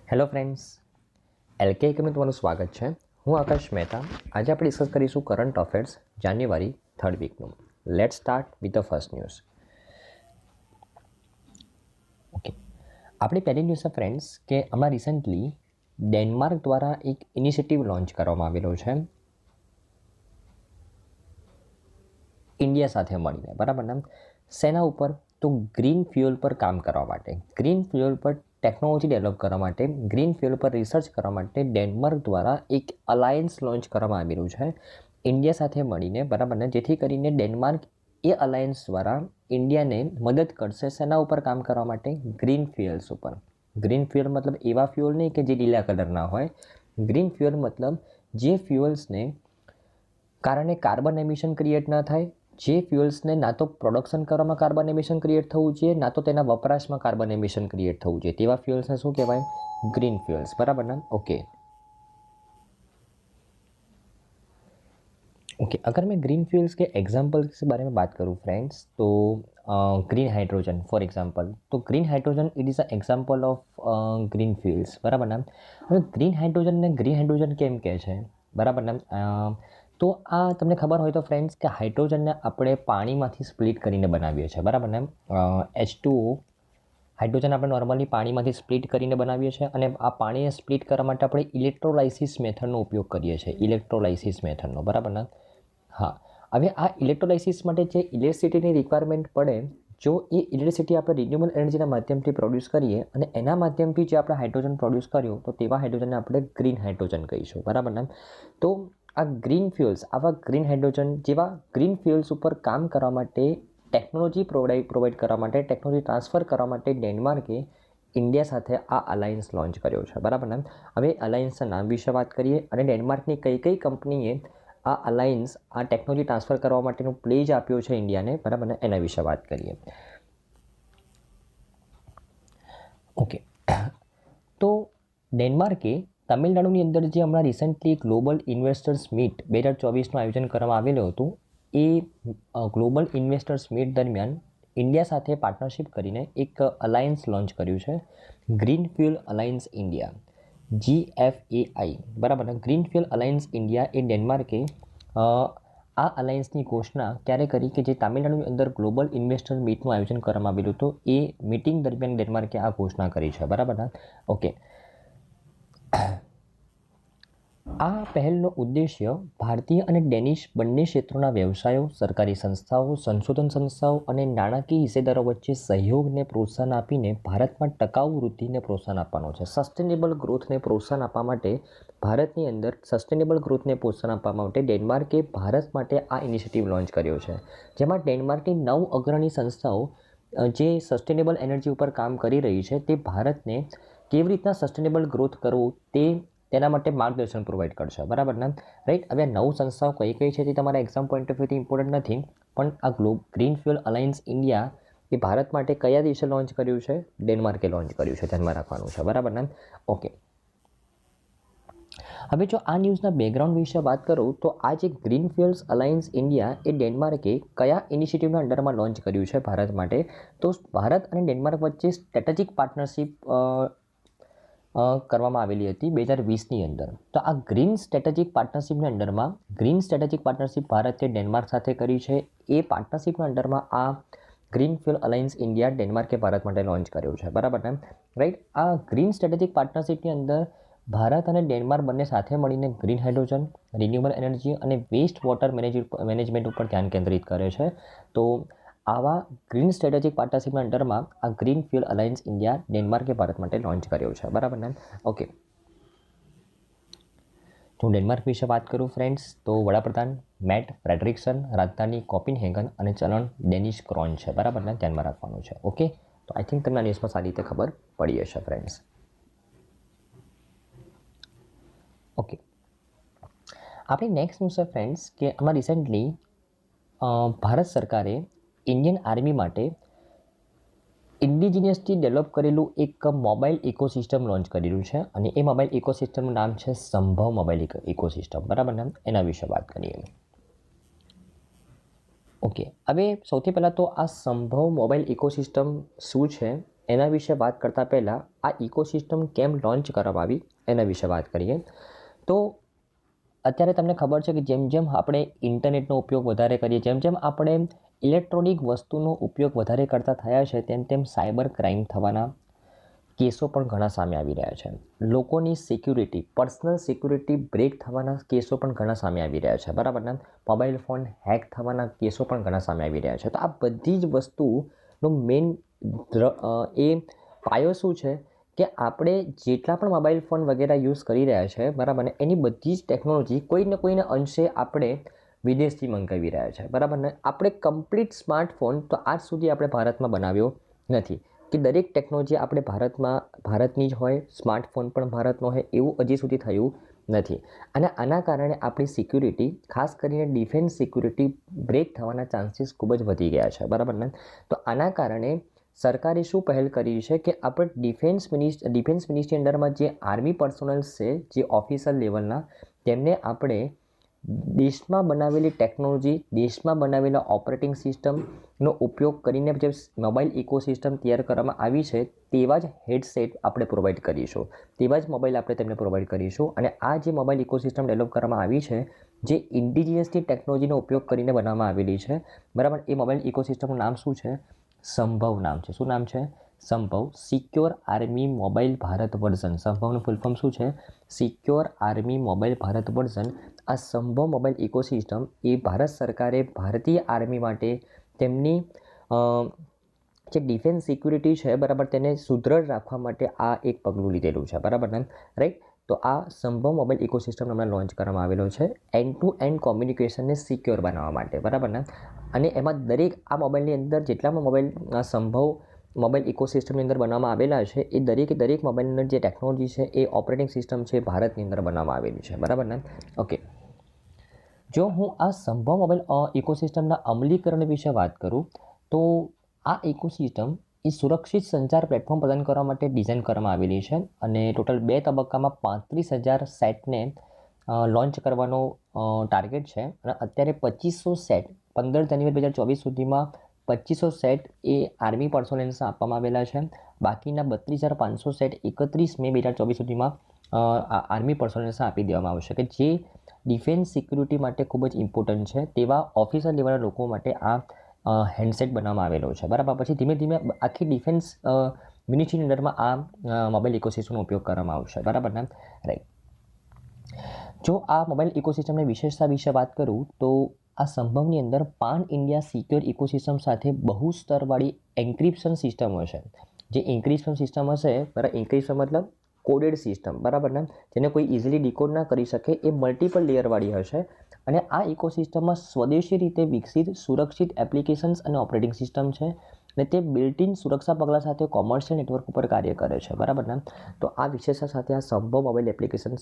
Hello friends, LK એકમમાં તમારું સ્વાગત છે. હું આકાશ મહેતા. આજે આપણે ડિસ્કસ કરીશું કરંટ અફેર્સ જાન્યુઆરી 3rd વીકનું. Let's start with the first news. Okay, આપણી પહેલી ન્યૂઝ છે ફ્રેન્ડ્સ કે હમણાં રિસન્ટલી ડેનમાર્ક દ્વારા એક ઇનિશિયેટિવ લોન્ચ કરવામાં આવેલો છે ઇન્ડિયા સાથે મળીને, બરાબર ને? સેના ઉપર? તો ગ્રીન ફ્યુઅલ પર કામ કરવા માટે, ગ્રીન ફ્યુઅલ પર ટેકનોલોજી ડેવલપ કરવા માટે, ગ્રીન ફ્યુઅલ પર રિસર્ચ કરવા માટે ડેનમાર્ક દ્વારા એક અલાયન્સ લોન્ચ કરવામાં આવેલું છે ઇન્ડિયા સાથે મળીને, બરાબર ને? જેથી કરીને ડેનમાર્ક એ અલાયન્સ દ્વારા ઇન્ડિયાને મદદ કરશે શેના ઉપર કામ કરવા માટે? ગ્રીન ફ્યુઅલ્સ ઉપર. ગ્રીન ફ્યુઅલ મતલબ એવા ફ્યુઅલ નહીં કે જે લીલા કલરના હોય. ગ્રીન ફ્યુઅલ મતલબ જે ફ્યુઅલ્સને કારણે કાર્બન એમિશન ક્રિએટ ન થાય, જે ફ્યુઅલ્સને ના તો પ્રોડક્શન કરવામાં કાર્બન એમિશન ક્રિએટ થવું જોઈએ, ના તો તેના વપરાશમાં કાર્બન એમિશન ક્રિએટ થવું જોઈએ. તેવા ફ્યુઅલ્સને શું કહેવાય? ગ્રીન ફ્યુઅલ્સ, બરાબર ને? ओके, अगर मैं ग्रीन फ्यूल्स के एग्जाम्पल के बारे में बात करूँ फ्रेंड्स, तो ग्रीन हाइड्रोजन फॉर एग्जाम्पल. तो green hydrogen it is a example of green fuels, બરાબર ને? હવે ગ્રીન હાઇડ્રોજન કેમ કહે છે, બરાબર ને? તો આ તમને ખબર હોય તો ફ્રેન્ડ્સ કે હાઇડ્રોજનને આપણે પાણીમાંથી સ્પ્લિટ કરીને બનાવીએ છીએ, બરાબર ને? H2O હાઇડ્રોજન આપણે નોર્મલી પાણીમાંથી સ્પ્લિટ કરીને બનાવીએ છીએ અને આ પાણીને સ્પ્લિટ કરવા માટે આપણે ઇલેક્ટ્રોલાઇસિસ મેથડનો ઉપયોગ કરીએ છીએ, ઇલેક્ટ્રોલાઇસિસ મેથડનો, બરાબર ને? હા, હવે આ ઇલેક્ટ્રોલાઇસિસ માટે જે ઇલેક્ટ્રિસિટીની રિક્વાયરમેન્ટ પડે, જો એ ઇલેક્ટ્રિસિટી આપણે રિન્યુએબલ એનર્જીના માધ્યમથી પ્રોડ્યુસ કરીએ અને એના માધ્યમથી જે આપણે હાઇડ્રોજન પ્રોડ્યુસ કર્યું, તો તેવા હાઇડ્રોજનને આપણે ગ્રીન હાઇડ્રોજન કહીશું, બરાબર ને? તો આ ગ્રીન ફ્યુઅલ્સ, આવા ગ્રીન હાઇડ્રોજન જેવા ગ્રીન ફ્યુઅલ્સ ઉપર કામ કરવા માટે ટેકનોલોજી પ્રોવાઈડ કરવા માટે, ટેકનોલોજી ટ્રાન્સફર કરવા માટે ડેનમાર્કે ઇન્ડિયા સાથે આ અલાયન્સ લોન્ચ કર્યો છે, બરાબર ને? હવે અલાયન્સના નામ વિશે વાત કરીએ અને ડેનમાર્કની કઈ કંપનીએ આ અલાયન્સ, આ ટેકનોલોજી ટ્રાન્સફર કરવા માટેનું પ્લેજ આપ્યો છે ઇન્ડિયાને, બરાબર ને? એના વિશે વાત કરીએ. ઓકે, તો ડેનમાર્કે તમિલનાડુની અંદર જે હમણાં રિસન્ટલી ગ્લોબલ ઇન્વેસ્ટર્સ મીટ 2024નું આયોજન કરવામાં આવેલું હતું, એ ગ્લોબલ ઇન્વેસ્ટર્સ મીટ દરમિયાન ઇન્ડિયા સાથે પાર્ટનરશિપ કરીને એક અલાયન્સ લોન્ચ કર્યું છે, green fuel alliance India, GFAI, બરાબર ને? ગ્રીન ફ્યુઅલ અલાયન્સ ઇન્ડિયા એ ડેનમાર્કે આ અલાયન્સની ઘોષણા ક્યારે કરી કે જે તામિલનાડુની અંદર ગ્લોબલ ઇન્વેસ્ટર મીટનું આયોજન કરવામાં આવેલું હતું, એ મિટિંગ દરમિયાન ડેનમાર્કે આ ઘોષણા કરી છે, બરાબર ને? ઓકે, આ પહેલનો ઉદ્દેશ્ય ભારતીય અને ડેનિશ બંને ક્ષેત્રોના વ્યવસાયો, સરકારી સંસ્થાઓ, સંશોધન સંસ્થાઓ અને નાણાકીય હિસ્સેદારો વચ્ચે સહયોગને પ્રોત્સાહન આપીને ભારતમાં ટકાઉ વૃદ્ધિને પ્રોત્સાહન આપવાનો છે. સસ્ટેનેબલ ગ્રોથને પ્રોત્સાહન આપવા માટે ભારતની અંદર સસ્ટેનેબલ ગ્રોથને પ્રોત્સાહન આપવા માટે ડેનમાર્કે ભારત માટે આ ઇનિશિયેટિવ લોન્ચ કર્યો છે, જેમાં ડેનમાર્કની 9 અગ્રણી સંસ્થાઓ જે સસ્ટેનેબલ એનર્જી ઉપર કામ કરી રહી છે, તે ભારતને કેવી રીતના સસ્ટેનેબલ ગ્રોથ કરવું તેના માટે માર્ગદર્શન પ્રોવાઈડ કરશે, બરાબર ને? રાઈટ. હવે 9 સંસ્થાઓ કઈ છે તે તમારા એક્ઝામ પોઈન્ટ ઓફ વ્યૂથી ઇમ્પોર્ટન્ટ નથી, પણ આ ગ્રીન ફ્યુઅલ અલાયન્સ ઇન્ડિયા એ ભારત માટે કયા દેશે લોન્ચ કર્યું છે? ડેનમાર્કે લોન્ચ કર્યું છે, ધ્યાનમાં રાખવાનું છે, બરાબર ને? ઓકે, હવે જો આ ન્યૂઝના બેકગ્રાઉન્ડ વિશે વાત કરું તો આ જે ગ્રીન ફ્યુઅલ્સ અલાયન્સ ઇન્ડિયા એ ડેનમાર્કે કયા ઇનિશિયેટિવના અંડરમાં લોન્ચ કર્યું છે ભારત માટે? તો ભારત અને ડેનમાર્ક વચ્ચે સ્ટ્રેટેજિક પાર્ટનરશિપ કરવામાં આવેલી હતી 2020ની અંદર. તો આ ગ્રીન સ્ટ્રેટેજિક પાર્ટનરશિપના અંડરમાં ભારતે ડેનમાર્ક સાથે કરી છે. એ પાર્ટનરશિપના અંડરમાં આ ગ્રીન ફ્યુઅલ અલાયન્સ ઇન્ડિયા ડેનમાર્કે ભારત માટે લોન્ચ કર્યું છે, બરાબર ને? રાઈટ. આ ગ્રીન સ્ટ્રેટેજિક પાર્ટનરશિપની અંદર ભારત અને ડેનમાર્ક બંને સાથે મળીને ગ્રીન હાઇડ્રોજન, રિન્યુએબલ એનર્જી અને વેસ્ટ વોટર મેનેજમેન્ટ ઉપર ધ્યાન કેન્દ્રિત કરે છે. તો આવા ગ્રીન સ્ટ્રેટેજિક પાર્ટનરશિપના અંડરમાં આ ગ્રીન ફ્યુઅલ અલાયન્સ ઇન્ડિયા ડેનમાર્કે ભારત માટે લોન્ચ કર્યો છે, બરાબર ને? ઓકે, હું ડેનમાર્ક વિશે વાત કરું ફ્રેન્ડ્સ, તો વડાપ્રધાન મેટ ફ્રેડરિક્સન, રાજધાની કોપનહેગન અને ચલણ ડેનિશ ક્રોન છે, બરાબર ને? ધ્યાનમાં રાખવાનું છે. ઓકે, તો આઈ થિંક તમને ન્યૂઝમાં સારી રીતે ખબર પડી હશે ફ્રેન્ડ્સ. ઓકે, આપણી નેક્સ્ટ ન્યૂઝ છે ફ્રેન્ડ્સ કે આમાં રિસેન્ટલી ભારત સરકારે ઇન્ડિયન આર્મી માટે ઇન્ડિજિનિયસથી ડેવલપ કરેલું એક મોબાઈલ ઇકોસિસ્ટમ લોન્ચ કરેલું છે અને એ મોબાઈલ ઇકોસિસ્ટમનું નામ છે સંભવ મોબાઈલ ઇકોસિસ્ટમ, બરાબર ને? એના વિશે વાત કરીએ. ઓકે, હવે સૌથી પહેલાં તો આ સંભવ મોબાઈલ ઇકોસિસ્ટમ શું છે એના વિશે વાત કરતાં પહેલાં આ ઇકોસિસ્ટમ કેમ લોન્ચ કરવામાં આવી એના વિશે વાત કરીએ. તો અત્યારે તમને ખબર છે કે જેમ જેમ આપણે ઇન્ટરનેટનો ઉપયોગ વધારે કરીએ, જેમ જેમ આપણે ઇલેક્ટ્રોનિક વસ્તુનો ઉપયોગ વધારે કરતા થયા છે, તેમ તેમ સાયબર ક્રાઇમ થવાના કેસો પણ ઘણા સામે આવી રહ્યા છે. લોકોની સિક્યુરિટી, પર્સનલ સિક્યુરિટી બ્રેક થવાના કેસો પણ ઘણા સામે આવી રહ્યા છે, બરાબર ને. મોબાઈલ ફોન હેક થવાના કેસો પણ ઘણા સામે આવી રહ્યા છે. તો આ બધી જ વસ્તુનો મેઇન એ પાયો શું છે કે આપણે જેટલા પણ મોબાઈલ ફોન વગેરે યુઝ કરી રહ્યા છે, બરાબર ને, એની બધી જ ટેકનોલોજી કોઈને અંશે આપણે વિદેશથી મંગાવી રહ્યા છે, બરાબર ને. આપણે કમ્પ્લીટ સ્માર્ટફોન તો આજ સુધી આપણે ભારતમાં બનાવ્યો નથી કે દરેક ટેકનોલોજી આપણે ભારતની જ હોય, સ્માર્ટફોન પણ ભારતનો હોય, એવું હજી સુધી થયું નથી. અને આના કારણે આપણી સિક્યુરિટી, ખાસ કરીને ડિફેન્સ સિક્યુરિટી બ્રેક થવાના ચાન્સીસ ખૂબ જ વધી ગયા છે, બરાબર ને. તો આના કારણે સરકારે શું પહેલ કરી છે કે આપણે ડિફેન્સ મિનિસ્ટ્રી અંડરમાં જે આર્મી પર્સોનલ્સ છે, જે ઓફિસર લેવલના, તેમને આપણે દેશમાં બનાવેલી ટેકનોલોજી, દેશમાં બનાવેલા ઓપરેટિંગ સિસ્ટમનો ઉપયોગ કરીને જે મોબાઈલ ઇકોસિસ્ટમ તૈયાર કરવામાં આવી છે, તેવા જ હેડસેટ આપણે પ્રોવાઈડ કરીશું, તેવા જ મોબાઈલ આપણે તેમને પ્રોવાઈડ કરીશું. અને આ જે મોબાઈલ ઇકોસિસ્ટમ ડેવલપ કરવામાં આવી છે, જે ઇન્ડિજિયસની ટેકનોલોજીનો ઉપયોગ કરીને બનાવવામાં આવેલી છે, બરાબર. એ મોબાઈલ ઇકોસિસ્ટમનું નામ શું છે? સંભવ નામ છે. શું નામ છે? Sambhav. Secure army mobile Bharat version. સંભવનું ફૂલ ફોર્મ શું છે? Secure army mobile Bharat version. આ સંભવ મોબાઈલ ઇકોસિસ્ટમ એ ભારત સરકારે ભારતીય આર્મી માટે તેમની જે ડિફેન્સ સિક્યુરિટી છે, બરાબર, તેને સુદૃઢ રાખવા માટે આ એક પગલું લીધેલું છે, બરાબર ને, રાઈટ. તો આ સંભવ મોબાઈલ ઇકોસિસ્ટમ હમણાં લોન્ચ કરવામાં આવેલો છે એન્ડ ટુ એન્ડ કોમ્યુનિકેશનને સિક્યોર બનાવવા માટે, બરાબર ને. અને એમાં દરેક આ મોબાઈલની અંદર જેટલામાં મોબાઈલ સંભવ મોબાઈલ ઇકોસિસ્ટમની અંદર બનાવવામાં આવેલા છે, એ દરેક મોબાઈલની અંદર જે ટેકનોલોજી છે, એ ઓપરેટિંગ સિસ્ટમ છે, ભારતની અંદર બનાવવામાં આવેલી છે, બરાબર ને. ઓકે, જો હું આ સંભવ મોબાઈલ ઇકોસિસ્ટમના અમલીકરણ વિશે વાત કરું તો આ ઇકોસિસ્ટમ એ સુરક્ષિત સંચાર પ્લેટફોર્મ પ્રદાન કરવા માટે ડિઝાઇન કરવામાં આવેલી છે અને ટોટલ 2 તબક્કામાં 35,000 સેટને લોન્ચ કરવાનો ટાર્ગેટ છે. અને અત્યારે 2500 સેટ 15 જાન્યુઆરી 2024 સુધીમાં 2500 સેટ એ આર્મી પર્સોનલ્સને આપવામાં આવેલા છે. બાકીના 32,500 સેટ 31 મે 2024 સુધીમાં આર્મી પર્સોનલ્સને આપી દેવામાં આવશે, કે જે ડિફેન્સ સિક્યુરિટી માટે ખૂબ જ ઇમ્પોર્ટન્ટ છે. તેવા ઓફિસર લેવલના લોકો માટે આ હેન્ડસેટ બનાવવામાં આવેલો છે, બરાબર. પછી ધીમે ધીમે આખી ડિફેન્સ મિનિસ્ટ્રીની અંડરમાં આ મોબાઈલ ઇકોસિસ્ટમનો ઉપયોગ કરવામાં આવશે, બરાબર ને, રાઈટ. જો આ મોબાઈલ ઇકોસિસ્ટમની વિશેષતા વિશે વાત કરું તો આ સંભવની અંદર પાન ઇન્ડિયા સિક્યોર ઇકોસિસ્ટમ સાથે બહુ સ્તરવાળી એન્ક્રિપ્શન સિસ્ટમ હશે. જે એન્ક્રિપ્શન સિસ્ટમ હશે, બરાબર, એન્ક્રિપ્શન મતલબ કોડેડ સિસ્ટમ, બરાબર ને, જેને કોઈ ઇઝીલી ડીકોડ ના કરી શકે, એ મલ્ટિપલ લેયરવાળી હશે. અને આ ઇકોસિસ્ટમમાં સ્વદેશી રીતે વિકસિત સુરક્ષિત એપ્લિકેશન્સ અને ઓપરેટિંગ સિસ્ટમ છે અને તે બિલ્ટ ઇન સુરક્ષા પગલાં સાથે કોમર્શિયલ નેટવર્ક ઉપર કાર્ય કરે છે, બરાબર ને. તો આ વિશેષતા સાથે આ Sambhav mobile application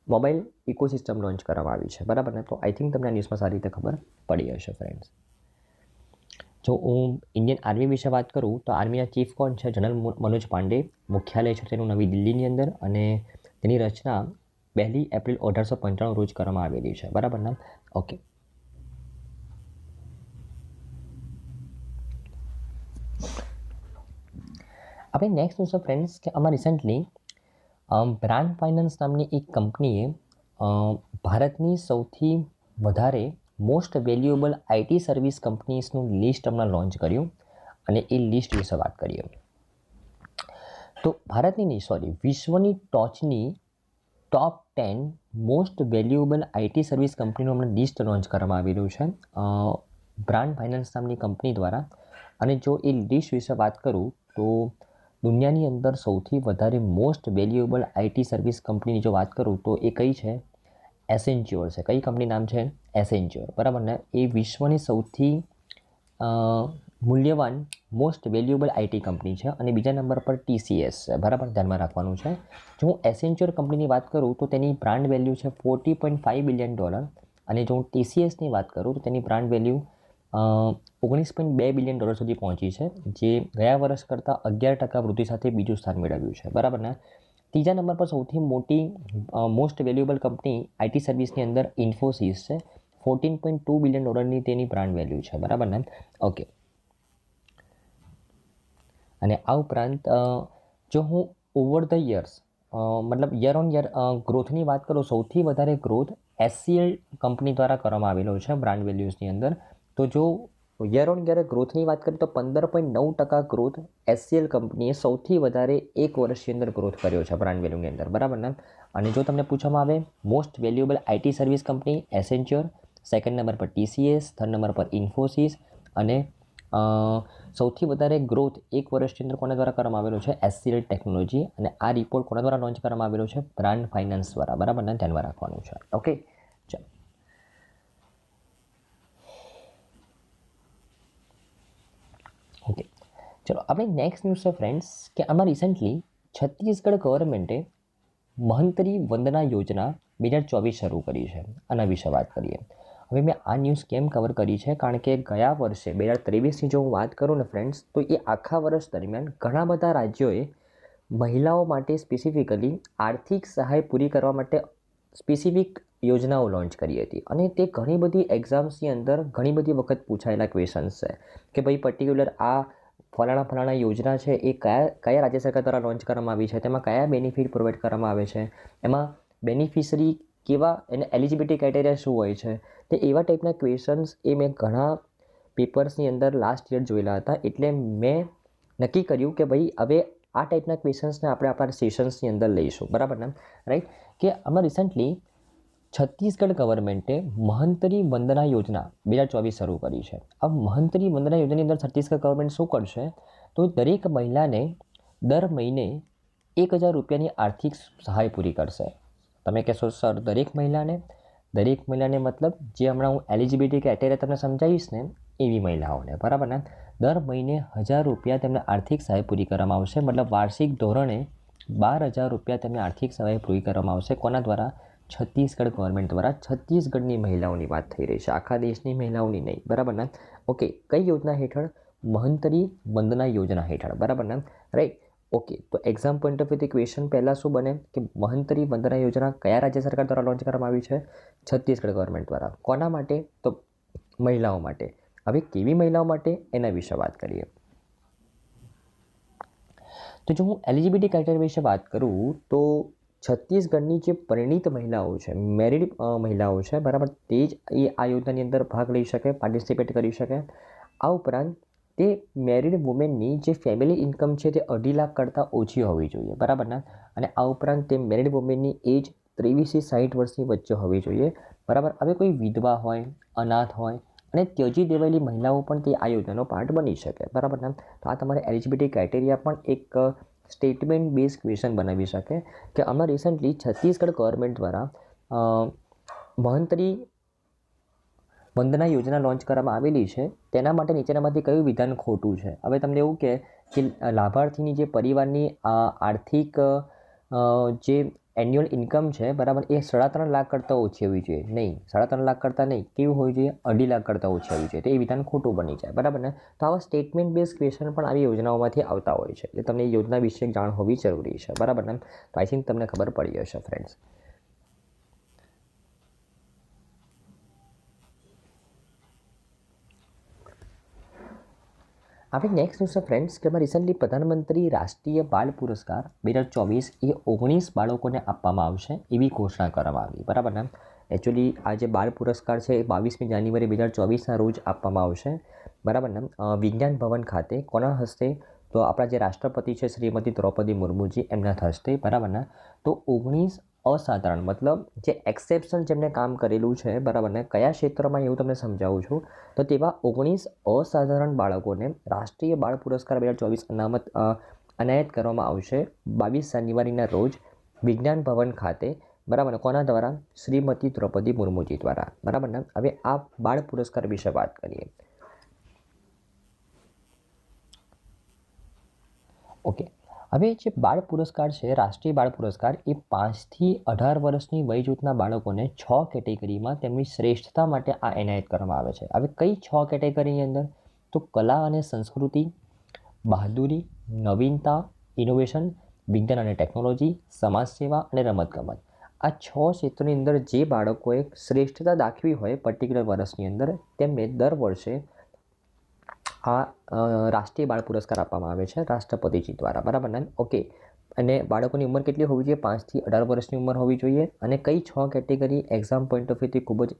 mobile ecosystem launch કરવામાં આવી છે, બરાબર ને. તો આઈ થિંક તમને ન્યૂઝમાં સારી રીતે ખબર પડી હશે, ફ્રેન્ડ્સ. જો હું ઇન્ડિયન આર્મી વિશે વાત કરું તો આર્મીના ચીફ કોણ છે? જનરલ મનોજ પાંડે. મુખ્યાલય છે તેનું નવી દિલ્હીની અંદર અને તેની રચના 2 એપ્રિલ 1895 રોજ કરવામાં આવેલી છે, બરાબર ને. ઓકે, આપણે નેક્સ્ટ જોઈશું ફ્રેન્ડ્સ કે આમાં રિસેન્ટલી બ્રાન્ડ ફાઇનાન્સ નામની એક કંપનીએ ભારતની સૌથી વધારે મોસ્ટ વેલ્યુએબલ આઈટી સર્વિસ કંપનીઝનું લિસ્ટ હમણાં લોન્ચ કર્યું અને એ લિસ્ટ વિશે વાત કરીએ તો વિશ્વની ટોચની ટોપ 10 મોસ્ટ વેલ્યુએબલ આઈટી સર્વિસ કંપનીનું હમણાં લિસ્ટ લોન્ચ કરવામાં આવેલું છે બ્રાન્ડ ફાઇનાન્સ નામની કંપની દ્વારા. અને જો એ લિસ્ટ વિશે વાત કરું તો દુનિયાની અંદર સૌથી વધારે મોસ્ટ વેલ્યુએબલ આઈટી સર્વિસ કંપનીની જો વાત કરું તો એ કઈ છે? એસેન્ચ્યોર છે. કઈ કંપની નામ છે? એસેન્ચ્યોર, બરાબર ને. એ વિશ્વની સૌથી મૂલ્યવાન મોસ્ટ વેલ્યુએબલ આઈટી કંપની છે અને બીજા નંબર પર TCS છે, બરાબર, ધ્યાનમાં રાખવાનું છે. જો હું એસેન્ચ્યોર કંપનીની વાત કરું તો તેની બ્રાન્ડ વેલ્યુ છે $40.5 બિલિયન અને જો હું TCSની વાત કરું તો તેની બ્રાન્ડ વેલ્યુ $19.2 બિલિયન સુધી પહોંચી છે, જે ગયા વર્ષ કરતાં 11% વૃદ્ધિ સાથે બીજું સ્થાન મેળવ્યું છે, બરાબર ને. ત્રીજા નંબર પર સૌથી મોટી મોસ્ટ વેલ્યુએબલ કંપની આઈટી સર્વિસની અંદર ઇન્ફોસિસ છે. $14.2 બિલિયન તેની બ્રાન્ડ વેલ્યુ છે, બરાબર ને. ઓકે, અને આ ઉપરાંત જો હું ઓવર ધ યર્સ મતલબ યર ઓન યર ગ્રોથની વાત કરું, સૌથી વધારે ગ્રોથ SCL કંપની દ્વારા કરવામાં આવેલો છે બ્રાન્ડ વેલ્યુઝની અંદર. તો જો યર ઓન યર ગ્રોથની વાત કરીએ તો 15.9% ગ્રોથ SCL કંપનીએ સૌથી વધારે એક વર્ષની અંદર ગ્રોથ કર્યો છે બ્રાન્ડ વેલ્યુની અંદર, બરાબર ને. અને જો તમને પૂછવામાં આવે most valuable IT service company Accenture, second number પર TCS, થર્ડ નંબર પર ઇન્ફોસિસ, અને સૌથી વધારે ગ્રોથ એક વર્ષની અંદર કોના દ્વારા કરવામાં આવેલો છે SCL ટેકનોલોજી. અને આ રિપોર્ટ કોના દ્વારા લોન્ચ કરવામાં આવેલો છે બ્રાન્ડ ફાઇનાન્સ દ્વારા, બરાબર ને, ધ્યાનમાં રાખવાનું છે. ઓકે, ચાલો ઓકે ચલો આપણે નેક્સ્ટ ન્યૂઝ છે ફ્રેન્ડ્સ કે આમાં રિસેન્ટલી છત્તીસગઢ ગવર્મેન્ટે મહંતરી વંદના યોજના 2024 શરૂ કરી છે. આના વિશે વાત કરીએ. હવે મેં આ ન્યૂઝ કેમ કવર કરી છે, કારણ કે ગયા વર્ષે 2023ની જો હું વાત કરું ને ફ્રેન્ડ્સ, તો એ આખા વર્ષ દરમિયાન ઘણા બધા રાજ્યોએ મહિલાઓ માટે સ્પેસિફિકલી આર્થિક સહાય પૂરી કરવા માટે સ્પેસિફિક યોજનાઓ લોન્ચ કરી હતી. અને તે ઘણી બધી એક્ઝામ્સની અંદર ઘણી બધી વખત પૂછાયેલા ક્વેશ્ચન્સ છે કે ભાઈ પર્ટિક્યુલર આ ફલાણા યોજના છે એ કયા રાજ્ય સરકાર દ્વારા લોન્ચ કરવામાં આવી છે, તેમાં કયા બેનિફિટ પ્રોવાઈડ કરવામાં આવે છે, એમાં બેનિફિશરી કેવા, એને એલિજિબિલિટી ક્રાઇટેરિયા શું હોય છે, તે એવા ટાઈપના ક્વેશ્ચન્સ એ મેં ઘણા પેપર્સની અંદર લાસ્ટ યર જોયેલા હતા. એટલે મેં નક્કી કર્યું કે ભાઈ હવે આ ટાઈપના ક્વેશ્ચન્સને આપણે આપણા સેશન્સની અંદર લઈશું, બરાબર ને, રાઈટ. કે આમાં રિસન્ટલી છત્તીસગઢ ગવર્મેન્ટે મહંતરી વંદના યોજના 2024 શરૂ કરી છે. આ મહંતરી વંદના યોજનાની અંદર છત્તીસગઢ ગવર્મેન્ટ શું કરશે, તો દરેક મહિલાને દર મહિને 1,000 રૂપિયાની આર્થિક સહાય પૂરી કરશે. તમે કહેશો સર દરેક મહિલાને મતલબ જે હમણાં હું એલિજિબિલિટી ક્રાઇટેરિયા તમને સમજાવીશ ને એવી મહિલાઓને, બરાબર ને. દર મહિને 1,000 રૂપિયા તેમને આર્થિક સહાય પૂરી કરવામાં આવશે. મતલબ વાર્ષિક ધોરણે 12,000 રૂપિયા તેમને આર્થિક સહાય પૂરી કરવામાં આવશે. કોના દ્વારા? છત્તીસગઢ ગવર્મેન્ટ દ્વારા. છત્તીસગઢની મહિલાઓની વાત થઈ રહી છે, આખા દેશની મહિલાઓની નહીં, બરાબર ને. ઓકે, કઈ યોજના હેઠળ? મહંતરી વંદના યોજના હેઠળ, બરાબર ને, રાઈટ. ઓકે, તો એક્ઝામ પોઈન્ટ ઓફ વ્યૂથી ક્વેશ્ચન પહેલાં શું બને કે મહંતરી વંદના યોજના કયા રાજ્ય સરકાર દ્વારા લોન્ચ કરવામાં આવી છે? છત્તીસગઢ ગવર્મેન્ટ દ્વારા. કોના માટે? તો મહિલાઓ માટે. હવે કેવી મહિલાઓ માટે એના વિશે વાત કરીએ. તો જો હું એલિજિબિલિટી ક્રાઇટેરિયા વિશે વાત કરું તો છત્તીસગઢની જે પરિણીત મહિલાઓ છે, મેરિડ મહિલાઓ છે, બરાબર, તે જ આ યોજનાની અંદર ભાગ લઈ શકે, પાર્ટિસિપેટ કરી શકે. આ ઉપરાંત તે મેરિડ વુમેનની જે ફેમિલી ઇન્કમ છે તે 2.5 લાખ કરતાં ઓછી હોવી જોઈએ, બરાબર ને. અને આ ઉપરાંત તે મેરિડ વુમેનની એજ 23 થી 60 વર્ષની વચ્ચે હોવી જોઈએ, બરાબર. હવે કોઈ વિધવા હોય, અનાથ હોય અને ત્યજી દેવાયેલી મહિલાઓ પણ તે આ યોજનાનો પાર્ટ બની શકે, બરાબર ને. તો આ તમારે એલિજિબિલિટી ક્રાઇટેરિયા પણ એક સ્ટેટમેન્ટ બેઝ ક્વેશ્ચન બનાવી શકે કે આમાં રિસન્ટલી છત્તીસગઢ ગવર્મેન્ટ દ્વારા મહંતરી વંદના યોજના લોન્ચ કરવામાં આવેલી છે, તેના માટે નીચેનામાંથી કયું વિધાન ખોટું છે? હવે તમને એવું કે લાભાર્થીની જે પરિવારની આર્થિક જે એન્યુઅલ ઇન્કમ છે, બરાબર, એ 3.5 લાખ કરતાં ઓછી હોવી જોઈએ. નહીં, 3.5 લાખ કરતાં નહીં, કેવું હોવી જોઈએ? 2.5 લાખ કરતાં ઓછી હોવી જોઈએ. તો એ વિધાન ખોટું બની જાય, બરાબર ને. તો આવા સ્ટેટમેન્ટ બેઝ ક્વેશ્ચન પણ આવી યોજનાઓમાંથી આવતા હોય છે, એટલે તમને એ યોજના વિશે જાણ હોવી જરૂરી છે, બરાબર ને. તો આઈ થિંક તમને ખબર પડી હશે ફ્રેન્ડ્સ. આપણે નેક્સ્ટ ન્યૂઝ છે ફ્રેન્ડ્સ કે રિસન્ટલી પ્રધાનમંત્રી રાષ્ટ્રીય બાળ પુરસ્કાર 2024 એ 19 બાળકોને આપવામાં આવશે એવી ઘોષણા કરવામાં આવી, બરાબર ને. એકચ્યુઅલી આ જે બાળ પુરસ્કાર છે એ 22મી જાન્યુઆરી 2024ના રોજ આપવામાં આવશે, બરાબર ને. વિજ્ઞાન ભવન ખાતે કોના હસ્તે? તો આપણા જે રાષ્ટ્રપતિ છે શ્રીમતી દ્રૌપદી મુર્મુજી, એમના હસ્તે, બરાબર ને. તો 19 અસાધારણ મતલબ જે એક્સેપ્શન જેમને કામ કરેલું છે, બરાબર ને, કયા ક્ષેત્રમાં એવું તમને સમજાવું છું. તો તેવા 19 અસાધારણ બાળકોને રાષ્ટ્રીય બાળ પુરસ્કાર 2024 અનાયત કરવામાં આવશે 22 જાન્યુઆરીના રોજ વિજ્ઞાન ભવન ખાતે, બરાબર ને. કોના દ્વારા? શ્રીમતી દ્રૌપદી મુર્મુજી દ્વારા, બરાબર ને. હવે આ બાળ પુરસ્કાર વિશે વાત કરીએ. ઓકે, હવે જે બાળ પુરસ્કાર છે, રાષ્ટ્રીય બાળ પુરસ્કાર, એ 5 થી 18 વર્ષની વય જૂથના બાળકોને 6 કેટેગરીમાં તેમની શ્રેષ્ઠતા માટે આ એનાયત કરવામાં આવે છે. હવે કઈ 6 કેટેગરીની અંદર? તો કલા અને સંસ્કૃતિ, બહાદુરી, નવીનતા, ઇનોવેશન, વિજ્ઞાન અને ટેકનોલોજી, સમાજ સેવા અને રમતગમત. આ 6 ક્ષેત્રોની અંદર જે બાળકોએ શ્રેષ્ઠતા દાખવી હોય પર્ટિક્યુલર વર્ષની અંદર, તેમને દર વર્ષે આ રાષ્ટ્રીય બાળ પુરસ્કાર આપવામાં આવે છે રાષ્ટ્રપતિજી દ્વારા, બરાબર ને. ઓકે, અને બાળકોની ઉંમર કેટલી હોવી જોઈએ? 5 થી 18 વર્ષની ઉંમર હોવી જોઈએ. અને કઈ 6 કેટેગરી એક્ઝામ પોઈન્ટ ઓફ વ્યૂથી ખૂબ જ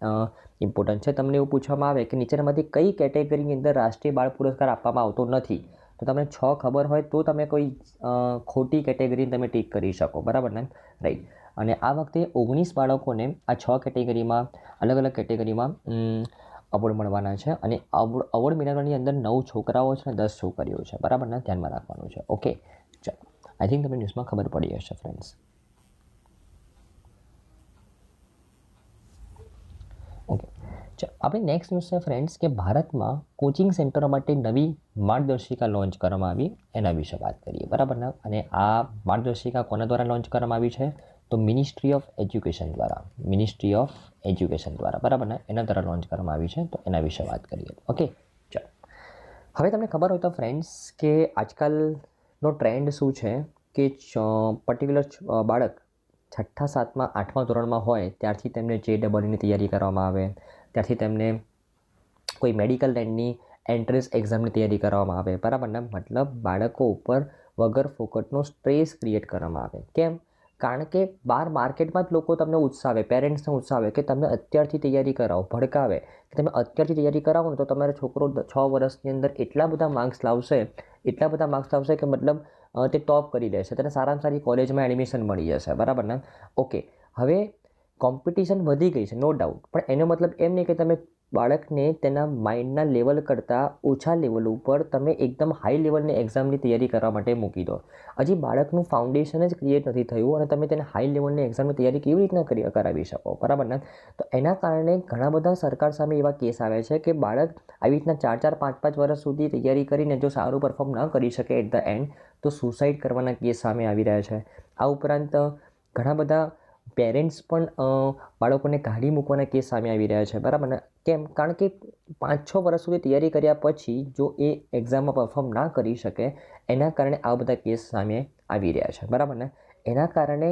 ઇમ્પોર્ટન્ટ છે. તમને એવું પૂછવામાં આવે કે નીચેનામાંથી કઈ કેટેગરીની અંદર રાષ્ટ્રીય બાળ પુરસ્કાર આપવામાં આવતો નથી, તો તમને 6 ખબર હોય તો તમે કોઈ ખોટી કેટેગરી તમે ટીક કરી શકો, બરાબર ને. રાઈટ. અને આ વખતે 19 બાળકોને આ 6 કેટેગરીમાં, અલગ અલગ કેટેગરીમાં અવોર્ડ મળવાના છે. અને અવોર્ડ મેળવવાની અંદર 9 છોકરાઓ છે અને 10 છોકરીઓ છે, બરાબર ને. ધ્યાનમાં રાખવાનું છે. ઓકે, ચાલો. આઈ થિંક તમને ન્યૂઝમાં ખબર પડી હશે ફ્રેન્ડ્સ. ઓકે, ચાલો. આપણે નેક્સ્ટ ન્યૂઝ છે ફ્રેન્ડ્સ કે ભારતમાં કોચિંગ સેન્ટરો માટે નવી માર્ગદર્શિકા લોન્ચ કરવામાં આવી, એના વિશે વાત કરીએ, બરાબર ને. અને આ માર્ગદર્શિકા કોના દ્વારા લોન્ચ કરવામાં આવી છે? તો મિનિસ્ટ્રી ઓફ એજ્યુકેશન દ્વારા, મિનિસ્ટ્રી ઓફ એજ્યુકેશન દ્વારા, બરાબર ને, એના દ્વારા લોન્ચ કરવામાં આવી છે. તો એના વિશે વાત કરીએ. ઓકે, ચાલો. હવે તમને ખબર હોય તો ફ્રેન્ડ્સ કે આજકાલનો ટ્રેન્ડ શું છે કે પર્ટિક્યુલર બાળક 6ઠા 7મા 8મા ધોરણમાં હોય ત્યારથી તેમને JEEની તૈયારી કરવામાં આવે, ત્યારથી તેમને કોઈ મેડિકલ લાઇનની એન્ટ્રન્સ એક્ઝામની તૈયારી કરવામાં આવે, બરાબર ને. મતલબ બાળકો ઉપર વગર ફોકટનો સ્ટ્રેસ ક્રિએટ કરવામાં આવે. કેમ? કારણ કે બહાર માર્કેટમાં જ લોકો તમને ઉત્સાવે, પેરેન્ટ્સને ઉત્સાવે કે તમે અત્યારથી તૈયારી કરાવો, ભડકાવે કે તમે અત્યારથી તૈયારી કરાવો ને તો તમારો છોકરો 6 વર્ષની અંદર એટલા બધા માર્ક્સ લાવશે, એટલા બધા માર્ક્સ લાવશે કે મતલબ તે ટોપ કરી લેશે, તેને સારામાં સારી કોલેજમાં એડમિશન મળી જશે, બરાબર ને. ઓકે, હવે કોમ્પિટિશન વધી ગઈ છે, નો ડાઉટ, પણ એનો મતલબ એમ નહીં કે તમે બાળકને તેના માઇન્ડના લેવલ કરતાં ઓછા લેવલ ઉપર તમે એકદમ હાઈ લેવલની એક્ઝામની તૈયારી કરવા માટે મૂકી દો. હજી બાળકનું ફાઉન્ડેશન જ ક્રિએટ નથી થયું અને તમે તેને હાઈ લેવલની એક્ઝામની તૈયારી કેવી રીતના કરાવી શકો, બરાબર ને. તો એના કારણે ઘણા બધા સરકાર સામે એવા કેસ આવે છે કે બાળક આવી રીતના 4-4, 5-5 વર્ષ સુધી તૈયારી કરીને જો સારું પરફોર્મ ન કરી શકે એટ ધ એન્ડ, તો સુસાઇડ કરવાના કેસ સામે આવી રહ્યા છે. આ ઉપરાંત ઘણા બધા પેરેન્ટ્સ પણ બાળકોને કાઢી મૂકવાના કેસ સામે આવી રહ્યા છે, બરાબર ને. કેમ? કારણ કે 5-6 વર્ષ સુધી તૈયારી કર્યા પછી જો એ એક્ઝામમાં પરફોર્મ ના કરી શકે, એના કારણે આ બધા કેસ સામે આવી રહ્યા છે, બરાબર ને. એના કારણે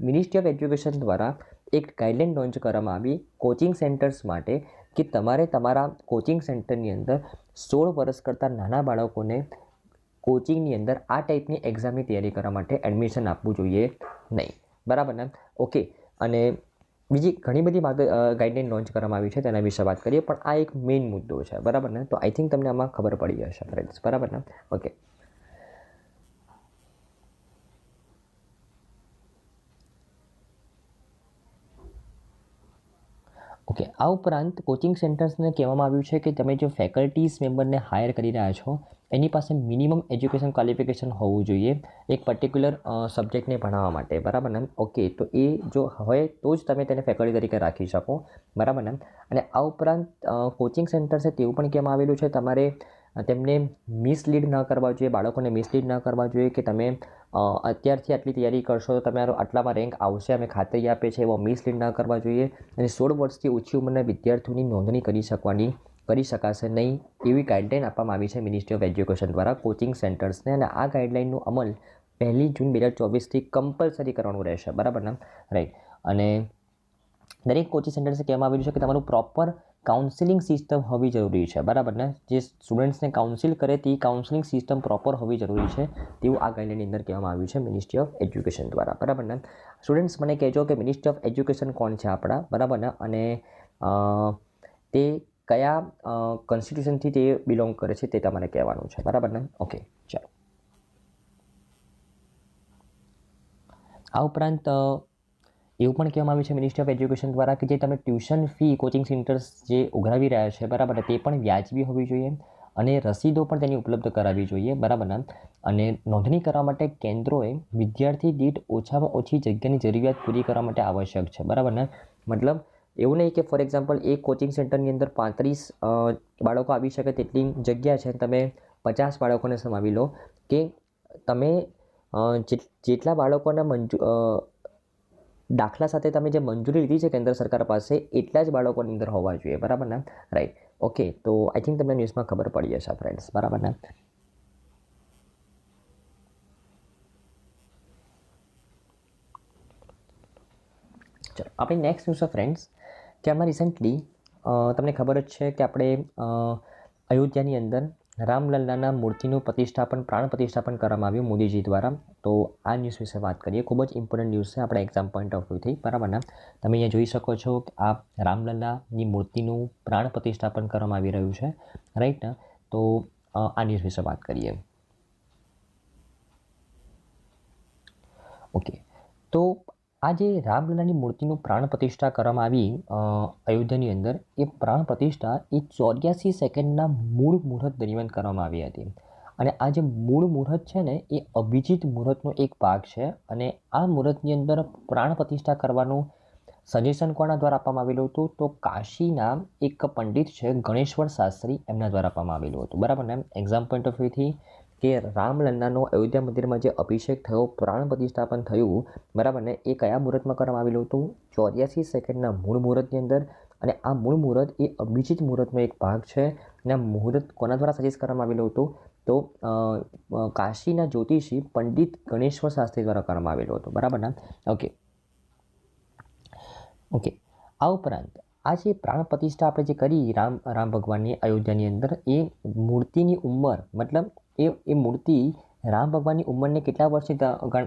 મિનિસ્ટ્રી ઓફ એજ્યુકેશન દ્વારા એક ગાઈડલાઇન લોન્ચ કરવામાં આવી કોચિંગ સેન્ટર્સ માટે કે તમારે તમારા કોચિંગ સેન્ટરની અંદર 16 વર્ષ કરતાં નાના બાળકોને કોચિંગની અંદર આ ટાઈપની એક્ઝામની તૈયારી કરવા માટે એડમિશન આપવું જોઈએ નહીં, બરાબર ને. ઓકે, અને બીજી ઘણી બધી ગાઈડલાઇન લોન્ચ કરવામાં આવી છે, તેના વિશે વાત કરીએ, પણ આ એક મેઇન મુદ્દો છે, બરાબર ને. તો આઈ થિંક તમને આમાં ખબર પડી હશે ફ્રેન્ડ્સ, બરાબર ને. Okay, okay. આ ઉપરાંત કોચિંગ સેન્ટર્સને કહેવામાં આવ્યું છે કે તમે જો ફેકલ્ટીઝ મેમ્બરને હાયર કરી રહ્યા છો એની પાસે મિનિમમ એજ્યુકેશન ક્વોલિફિકેશન હોવું જોઈએ એક પર્ટિક્યુલર સબ્જેક્ટને ભણાવવા માટે, બરાબર ને. ઓકે, તો એ જો હોય તો જ તમે તેને ફેકલ્ટી તરીકે રાખી શકો, બરાબર ને. અને આ ઉપરાંત કોચિંગ સેન્ટર્સે તેવું પણ કહેવામાં આવેલું છે તમારે તેમને મિસલીડ ન કરવા જોઈએ, બાળકોને મિસલીડ ન કરવા જોઈએ કે તમે અત્યારથી આટલી તૈયારી કરશો તો તમારો આટલામાં રેન્ક આવશે, અમે ખાતરી આપે છે, એવો મિસલીડ ન કરવા જોઈએ. અને 16 વર્ષથી ઓછી ઉંમરના વિદ્યાર્થીઓની નોંધણી કરી શકાશે નહીં, એવી ગાઈડલાઇન આપવામાં આવી છે મિનિસ્ટ્રી ઓફ એજ્યુકેશન દ્વારા કોચિંગ સેન્ટર્સને. અને આ ગાઈડલાઇનનો અમલ 1 જૂન 2024થી કમ્પલસરી કરવાનું રહેશે, બરાબર ને. રાઈટ. અને દરેક કોચિંગ સેન્ટર્સે કહેવામાં આવેલું છે કે તમારું પ્રોપર કાઉન્સિલિંગ સિસ્ટમ હોવી જરૂરી છે, બરાબર ને. જે સ્ટુડન્ટ્સને કાઉન્સિલ કરે તે કાઉન્સિલિંગ સિસ્ટમ પ્રોપર હોવી જરૂરી છે તેવું આ ગાઈડલાઇનની અંદર કહેવામાં આવ્યું છે મિનિસ્ટ્રી ઓફ એજ્યુકેશન દ્વારા, બરાબર ને. સ્ટુડન્ટ્સ મને કહેજો કે મિનિસ્ટ્રી ઓફ એજ્યુકેશન કોણ છે આપણા, બરાબર ને. અને તે કયા કોન્સ્ટિટ્યુશનથી તે બિલોંગ કરે છે તે તમારે કહેવાનું છે, બરાબર ને. ઓકે, ચાલો. આ ઉપરાંત એવું પણ કહેવામાં આવ્યું છે મિનિસ્ટ્રી ઓફ એજ્યુકેશન દ્વારા કે જે તમે ટ્યુશન ફી કોચિંગ સેન્ટર્સ જે ઉઘરાવી રહ્યા છે, બરાબર, તે પણ વ્યાજબી હોવી જોઈએ અને રસીદો પણ તેની ઉપલબ્ધ કરાવવી જોઈએ, બરાબર ને. અને નોંધણી કરવા માટે કેન્દ્રોએ વિદ્યાર્થી દીઠ ઓછામાં ઓછી જગ્યાની જરૂરિયાત પૂરી કરવા માટે આવશ્યક છે, બરાબર ને. મતલબ એવું નહીં કે ફોર એક્ઝામ્પલ એક કોચિંગ સેન્ટરની અંદર 35 બાળકો આવી શકે તેટલી જગ્યા છે, તમે 50 બાળકોને સમાવી લો કે તમે જેટલા બાળકોના દાખલા સાથે તમે જે મંજૂરી લીધી છે કેન્દ્ર સરકાર પાસે એટલા જ બાળકોની અંદર હોવા જોઈએ, બરાબર ને. રાઈટ. ઓકે, તો આઈ થિંક તમને ન્યૂઝમાં ખબર પડી હશે ફ્રેન્ડ્સ, બરાબર ને. ચલો, આપણી નેક્સ્ટ ન્યૂઝ છે ફ્રેન્ડ્સ કે આમાં રિસન્ટલી તમને ખબર જ છે કે આપણે અયોધ્યાની અંદર રામલલ્લાના મૂર્તિનું પ્રાણ પ્રતિષ્ઠાપન કરવામાં આવ્યું મોદીજી દ્વારા. તો આ ન્યૂઝ વિશે વાત કરીએ. ખૂબ જ ઇમ્પોર્ટન્ટ ન્યૂઝ છે આપણા એક્ઝામ પોઈન્ટ ઓફ વ્યૂથી, બરાબર ને. તમે અહીંયા જોઈ શકો છો કે આ રામલલ્લાની મૂર્તિનું પ્રાણ પ્રતિષ્ઠાપન કરવામાં આવી રહ્યું છે, રાઈટ ને. તો આ ન્યૂઝ વિશે વાત કરીએ. ઓકે, તો આ જે રામલલ્લાની મૂર્તિનું પ્રાણ પ્રતિષ્ઠા કરવામાં આવી અયોધ્યાની અંદર, એ પ્રાણ પ્રતિષ્ઠા એ 84 સેકન્ડના મૂળ મુહૂર્ત દરમિયાન કરવામાં આવી હતી. અને આ જે મૂળ મુહૂર્ત છે ને, એ અભિજીત મુહૂર્તનો એક ભાગ છે. અને આ મુહૂર્તની અંદર પ્રાણ પ્રતિષ્ઠા કરવાનું સજેશન કોના દ્વારા આપવામાં આવેલું હતું? તો કાશીના એક પંડિત છે ગણેશ્વર શાસ્ત્રી, એમના દ્વારા આપવામાં આવેલું હતું, બરાબર ને. એક્ઝામ પોઈન્ટ ઓફ વ્યૂથી કે રામલલ્લાનો અયોધ્યા મંદિરમાં જે અભિષેક થયો, પ્રાણ પ્રતિષ્ઠાપન થયું, બરાબર ને, એ કયા મુહૂર્તમાં કરવામાં આવેલું હતું? 84 સેકન્ડના મૂળ મુહૂર્તની અંદર. અને આ મૂળ મુહૂર્ત એ અભિજીત મુહૂર્તનો એક ભાગ છે. અને આ મુહૂર્ત કોના દ્વારા સજેસ્ટ કરવામાં આવેલું હતું? તો કાશીના જ્યોતિષી પંડિત ગણેશ્વર શાસ્ત્રી દ્વારા કરવામાં આવેલું હતું, બરાબર ને. ઓકે, આ ઉપરાંત આ જે પ્રાણ પ્રતિષ્ઠા આપણે જે કરી રામ ભગવાનની અયોધ્યાની અંદર, એ મૂર્તિની ઉંમર, મતલબ એ મૂર્તિ રામ ભગવાનની ઉંમરને કેટલા વર્ષથી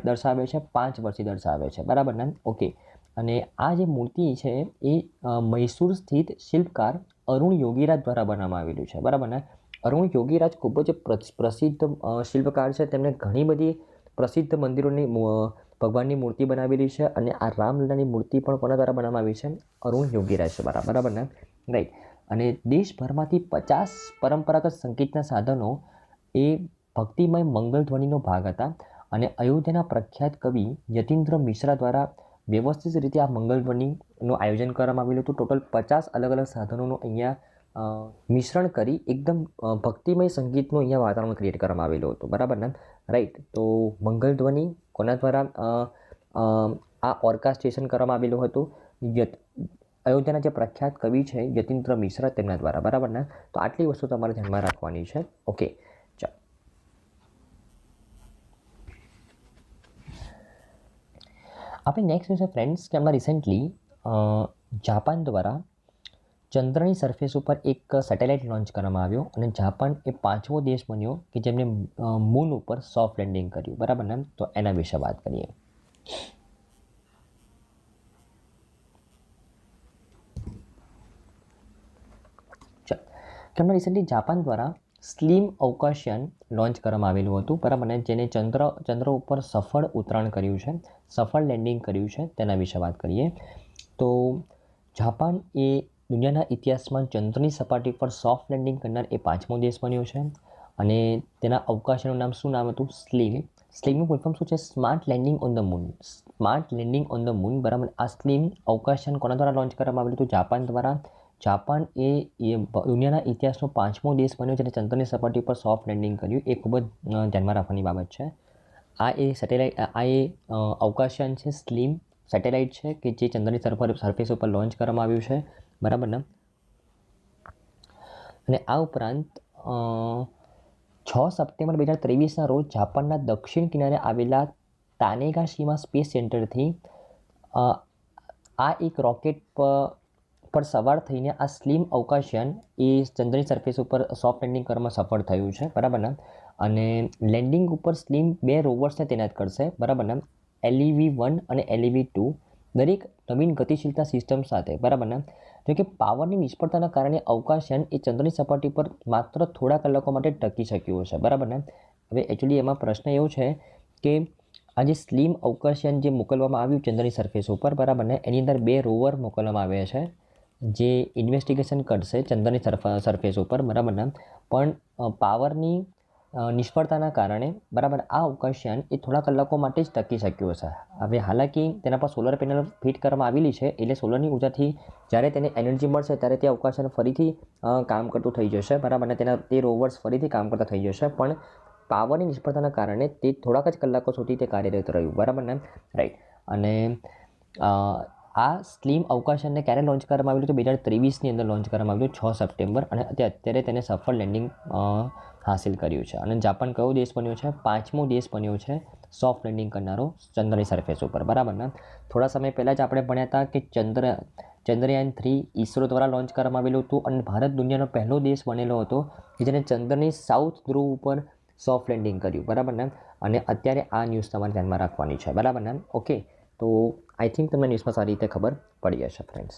દર્શાવે છે? 5 વર્ષથી દર્શાવે છે, બરાબર ને. ઓકે, અને આ જે મૂર્તિ છે એ મૈસૂર સ્થિત શિલ્પકાર અરુણ યોગીરાજ દ્વારા બનાવવામાં આવેલું છે, બરાબર ને. અરુણ યોગીરાજ ખૂબ જ પ્રસિદ્ધ શિલ્પકાર છે. તેમણે ઘણી બધી પ્રસિદ્ધ મંદિરોની ભગવાનની મૂર્તિ બનાવેલી છે. અને આ રામલલ્લાની મૂર્તિ પણ કોના દ્વારા બનાવવામાં આવી છે? અરુણ યોગીરાજ દ્વારા, બરાબર ને, રાઈટ. અને દેશભરમાંથી 50 પરંપરાગત સંગીતના સાધનો એ ભક્તિમય મંગલ ધ્વનિનો ભાગ હતા. અને અયોધ્યાના પ્રખ્યાત કવિ યતીન્દ્ર મિશ્રા દ્વારા વ્યવસ્થિત રીતે આ મંગલ ધ્વનિનું આયોજન કરવામાં આવેલું હતું. ટોટલ 50 અલગ અલગ સાધનોનું અહીંયા મિશ્રણ કરી એકદમ ભક્તિમય સંગીતનું અહીંયા વાતાવરણ ક્રિએટ કરવામાં આવેલું હતું, બરાબર ને, રાઈટ. તો મંગલ ધ્વનિ કોના દ્વારા આ ઓર્કેસ્ટ્રેશન કરવામાં આવેલું હતું? અયોધ્યાના જે પ્રખ્યાત કવિ છે યતીન્દ્ર મિશ્રા, તેમના દ્વારા, બરાબર ને. તો આટલી વસ્તુ તમારે ધ્યાનમાં રાખવાની છે. ઓકે, ચાલો આપણે નેક્સ્ટ છે ફ્રેન્ડ્સ કે હમણાં રિસેન્ટલી જાપાન દ્વારા ચંદ્રની સરફેસ ઉપર એક સેટેલાઇટ લોન્ચ કરવામાં આવ્યો. અને જાપાન એ 5મો દેશ બન્યો કે જેમણે મૂન ઉપર સોફ્ટ લેન્ડિંગ કર્યું, બરાબર ને. તો એના વિશે વાત કરીએ. કે હમણાં રિસેન્ટલી જાપાન દ્વારા સ્લીમ અવકાશયાન લોન્ચ કરવામાં આવેલું હતું, બરાબર ને, જેને ચંદ્ર ઉપર સફળ ઉતરાણ કર્યું છે, સફળ લેન્ડિંગ કર્યું છે. તેના વિશે વાત કરીએ. તો જાપાન એ દુનિયાના ઇતિહાસમાં ચંદ્રની સપાટી પર સોફ્ટ લેન્ડિંગ કરનાર એ 5મો દેશ બન્યો છે. અને તેના અવકાશનું નામ શું નામ હતું? સ્લીમ. સ્લીમનું ફૂલ ફોર્મ શું છે? Smart landing on the moon. Smart landing on the moon, બરાબર. આ સ્લીમ અવકાશયાન કોના દ્વારા લોન્ચ કરવામાં આવેલું હતું? જાપાન દ્વારા. જાપાન એ દુનિયાના ઇતિહાસનો 5મો દેશ બન્યો જેને ચંદ્રની સપાટી પર સોફ્ટ લેન્ડિંગ કર્યું. એ ખૂબ જ ધ્યાનમાં રાખવાની બાબત છે. આ એ સેટેલાઇટ, આ એ અવકાશયાન છે, સ્લીમ સેટેલાઇટ છે કે જે ચંદ્રની સરફેસ ઉપર લોન્ચ કરવામાં આવ્યું છે, બરાબર ને. અને આ ઉપરાંત 6 સપ્ટેમ્બર 2023ના રોજ જાપાનના દક્ષિણ કિનારે આવેલા તાનેગાશીમા સ્પેસ સેન્ટરથી આ એક રોકેટ પર સવાર થઈને આ સ્લીમ અવકાશયાન એ ચંદ્રની સરફેસ ઉપર સોફ્ટ લેન્ડિંગ કરવામાં સફળ થયું છે, બરાબર ને. અને લેન્ડિંગ ઉપર સ્લીમ 2 રોવર્સને તૈનાત કરશે, બરાબર ને. LEV-1 અને LEV-2 દરેક નવીન ગતિશીલતા સિસ્ટમ સાથે, બરાબર ને. જો કે પાવરની નિષ્ફળતાના કારણે અવકાશયાન એ ચંદ્રની સપાટી પર માત્ર થોડા કલાકો માટે ટકી શક્યું છે, બરાબર ને. હવે એકચ્યુઅલી એમાં પ્રશ્ન એવો છે કે આ જે સ્લીમ અવકાશયાન જે મોકલવામાં આવ્યું ચંદ્રની સરફેસ ઉપર, બરાબર ને, એની અંદર 2 રોવર મોકલવામાં આવ્યા છે જે ઇન્વેસ્ટિગેશન કરશે ચંદ્રની સરફેસ ઉપર, બરાબર ને. પણ પાવરની નિષ્ફળતાના કારણે, બરાબર, આ અવકાશયાન એ થોડા કલાકો માટે જ ટકી શક્યું હશે. હવે હાલાકી તેના પર સોલર પેનલ ફિટ કરવામાં આવેલી છે, એટલે સોલરની ઉર્જાથી જ્યારે તેને એનર્જી મળશે ત્યારે તે અવકાશયાન ફરીથી કામ કરતું થઈ જશે, બરાબર ને. તે રોવર્સ ફરીથી કામ કરતા થઈ જશે. પણ પાવરની નિષ્ફળતાના કારણે તે થોડાક જ કલાકો સુધી તે કાર્યરત રહ્યું, બરાબર ને, રાઈટ. અને આ સ્લીમ અવકાશયાનને ક્યારે લોન્ચ કરવામાં આવેલું? તો 2023ની અંદર લોન્ચ કરવામાં આવેલું 6 સપ્ટેમ્બર. અને અત્યારે તેને સફળ લેન્ડિંગ હાસિલ કર્યું છે. અને જાપાન કયો દેશ બન્યો છે? 5મો દેશ બન્યો છે સોફ્ટ લેન્ડિંગ કરનારો ચંદ્રની સરફેસ ઉપર, બરાબર ને. થોડા સમય પહેલાં જ આપણે ભણ્યા હતા કે ચંદ્રયાન-3 ઈસરો દ્વારા લોન્ચ કરવામાં આવેલું હતું અને ભારત દુનિયાનો પહેલો દેશ બનેલો હતો કે જેને ચંદ્રની સાઉથ ધ્રુવ ઉપર સોફ્ટ લેન્ડિંગ કર્યું, બરાબર ને. અને અત્યારે આ ન્યૂઝ તમારે ધ્યાનમાં રાખવાની છે, બરાબર ને. ઓકે, તો આઈ થિંક તમને ન્યૂઝમાં સારી રીતે ખબર પડી હશે ફ્રેન્ડ્સ.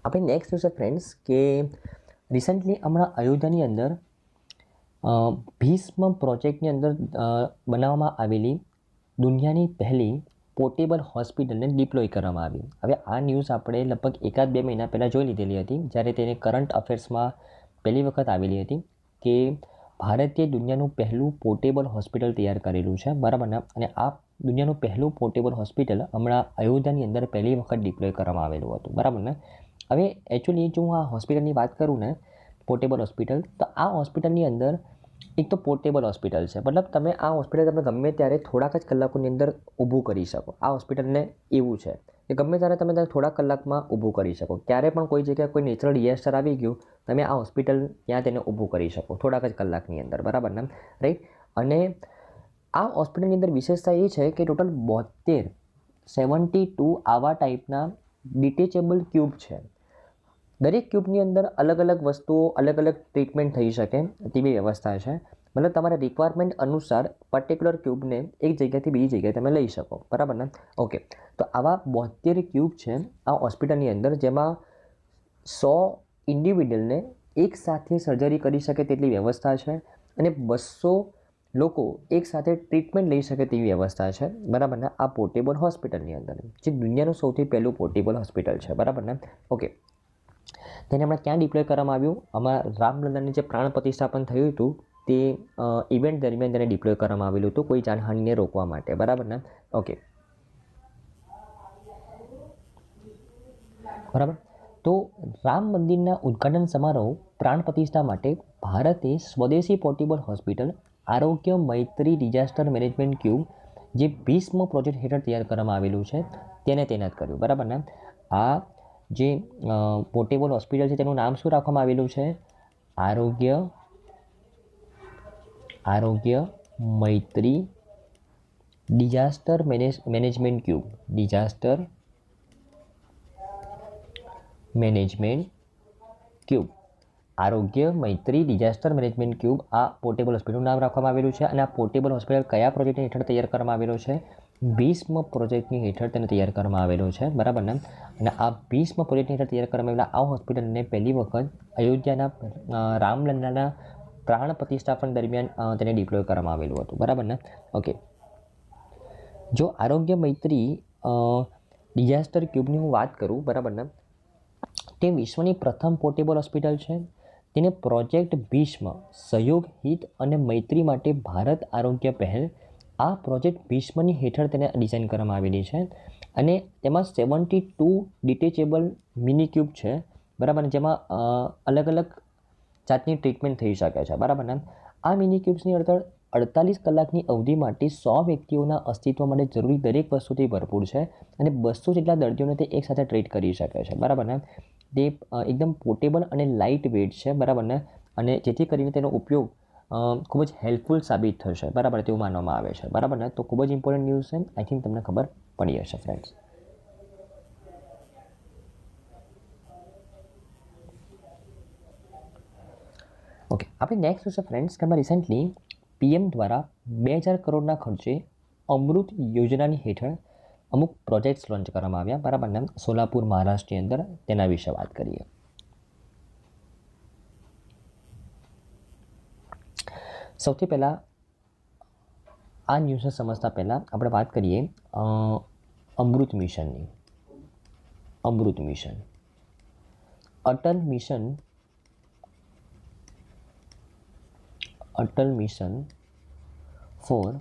આપણે નેક્સ્ટ જોશે ફ્રેન્ડ્સ કે રિસન્ટલી હમણાં અયોધ્યાની અંદર ભીષ્મ પ્રોજેક્ટની અંદર બનાવવામાં આવેલી દુનિયાની પહેલી પોર્ટેબલ હોસ્પિટલને ડિપ્લોય કરવામાં આવી. હવે આ ન્યૂઝ આપણે લગભગ 1-2 મહિના પહેલાં જોઈ લીધેલી હતી, જ્યારે તેને કરંટ અફેર્સમાં પહેલી વખત આવેલી હતી કે ભારતે દુનિયાનું પહેલું પોર્ટેબલ હોસ્પિટલ તૈયાર કરેલું છે, બરાબર ને. અને આ દુનિયાનું પહેલું પોર્ટેબલ હોસ્પિટલ હમણાં અયોધ્યાની અંદર પહેલી વખત ડિપ્લોય કરવામાં આવેલું હતું, બરાબર ને. હવે એકચ્યુઅલી જો હું આ હોસ્પિટલની વાત કરું ને, પોર્ટેબલ હોસ્પિટલ, તો આ હોસ્પિટલની અંદર એક તો પોર્ટેબલ હોસ્પિટલ છે, મતલબ તમે આ હોસ્પિટલ તમે ગમે ત્યારે થોડાક જ કલાકોની અંદર ઊભું કરી શકો. આ હોસ્પિટલને એવું છે કે ગમે ત્યારે તમે ત્યાં થોડાક કલાકમાં ઊભું કરી શકો. ક્યારે પણ કોઈ જગ્યાએ કોઈ નેચરલ ડિઝાસ્ટર આવી ગયું, તમે આ હોસ્પિટલ ત્યાં તેને ઊભું કરી શકો થોડાક જ કલાકની અંદર, બરાબર ને, રાઈટ. અને આ હોસ્પિટલની અંદર વિશેષતા એ છે કે ટોટલ 72 આવા ટાઈપના ડિટેચેબલ ક્યુબ છે. દરેક ક્યુબની અંદર અલગ અલગ વસ્તુઓ, અલગ અલગ ટ્રીટમેન્ટ થઈ શકે તેવી વ્યવસ્થા છે. મતલબ તમારા રિક્વાયરમેન્ટ અનુસાર પર્ટિક્યુલર ક્યુબને એક જગ્યાથી બીજી જગ્યાએ તમે લઈ શકો, બરાબર ને. ઓકે, તો આવા 72 ક્યુબ છે આ હોસ્પિટલની અંદર, જેમાં 100 ઇન્ડિવિડ્યુઅલને એક સાથે સર્જરી કરી શકે તેટલી વ્યવસ્થા છે અને 200 લોકો એક સાથે ટ્રીટમેન્ટ લઈ શકે તેવી વ્યવસ્થા છે, બરાબર ને. આ પોર્ટેબલ હોસ્પિટલની અંદર, જે દુનિયાનું સૌથી પહેલું પોર્ટેબલ હોસ્પિટલ છે, બરાબર ને. ઓકે, તેને હમણાં ક્યાં ડિપ્લોય કરવામાં આવ્યું? આમાં રામલલ્લાની જે પ્રાણ પ્રતિષ્ઠાપન થયું હતું તે ઇવેન્ટ દરમિયાન તેને ડિપ્લોય કરવામાં આવેલું હતું કોઈ જાનહાનિને રોકવા માટે, બરાબર ને. ઓકે, બરાબર. તો રામ મંદિરના ઉદ્ઘાટન સમારોહ પ્રાણ પ્રતિષ્ઠા માટે ભારતે સ્વદેશી પોર્ટેબલ હોસ્પિટલ આરોગ્ય મૈત્રી ડિઝાસ્ટર મેનેજમેન્ટ ક્યુબ, જે ભીષ્મ પ્રોજેક્ટ હેઠળ તૈયાર કરવામાં આવેલું છે, તેને તૈનાત કર્યું, બરાબર ને. આ જે પોર્ટેબલ હોસ્પિટલ છે તેનું નામ શું રાખવામાં આવેલું છે? Aarogya Maitri disaster management cube. Disaster management cube, Aarogya Maitri disaster management cube, આ પોર્ટેબલ હોસ્પિટલનું નામ રાખવામાં આવેલું છે. અને આ પોર્ટેબલ હોસ્પિટલ કયા પ્રોજેક્ટની હેઠળ તૈયાર કરવામાં આવેલો છે? ભીષ્મ પ્રોજેક્ટની હેઠળ તેને તૈયાર કરવામાં આવેલો છે, બરાબર ને. અને આ ભીષ્મ પ્રોજેક્ટની હેઠળ તૈયાર કરવામાં આવેલા આ હોસ્પિટલને પહેલી વખત અયોધ્યાના રામલલ્લાના પ્રાણ પ્રતિષ્ઠાપન દરમિયાન તેને ડિપ્લોય કરવામાં આવેલું હતું, બરાબર ને. ઓકે, જો આરોગ્ય મૈત્રી ડિઝાસ્ટર ક્યુબની હું વાત કરું, બરાબર ને, તે વિશ્વની પ્રથમ પોર્ટેબલ હોસ્પિટલ છે. તેને પ્રોજેક્ટ ભીષ્મ, સહયોગ, હિત અને મૈત્રી માટે ભારત આરોગ્ય પહેલ, આ પ્રોજેક્ટ ભીષ્મની હેઠળ તેને ડિઝાઇન કરવામાં આવેલી છે. અને તેમાં 72 ડિટેચેબલ મિની ક્યુબ છે, બરાબર, જેમાં અલગ અલગ જાતની ટ્રીટમેન્ટ થઈ શકે છે, બરાબર ને. આ મિની ક્યુબ્સની અંદર 48 કલાકની અવધિ માટે 100 વ્યક્તિઓના અસ્તિત્વ માટે જરૂરી દરેક વસ્તુથી ભરપૂર છે અને 200 જેટલા દર્દીઓને તે એકસાથે ટ્રીટ કરી શકે છે, બરાબર ને. તે એકદમ પોર્ટેબલ અને લાઇટ વેઇટ છે, બરાબર ને. અને જેથી કરીને તેનો ઉપયોગ ખૂબ જ હેલ્પફુલ સાબિત થશે, બરાબર, તેવું માનવામાં આવે છે, બરાબર ને. તો ખૂબ જ ઇમ્પોર્ટન્ટ ન્યૂઝ છે. આઈ થિંક તમને ખબર પડી હશે ફ્રેન્ડ્સ. ઓકે, આપણે નેક્સ્ટ જોશે ફ્રેન્ડ્સ કે રિસેન્ટલી PM દ્વારા 2000 કરોડના ખર્ચે અમૃત યોજનાની હેઠળ અમુક પ્રોજેક્ટ્સ લોન્ચ કરવામાં આવ્યા, બરાબર ને, સોલાપુર મહારાષ્ટ્રની અંદર. તેના વિશે વાત કરીએ. સૌથી પહેલાં આ ન્યૂઝને સમજતા પહેલાં આપણે વાત કરીએ અમૃત મિશનની. Amrut mission, Atal mission for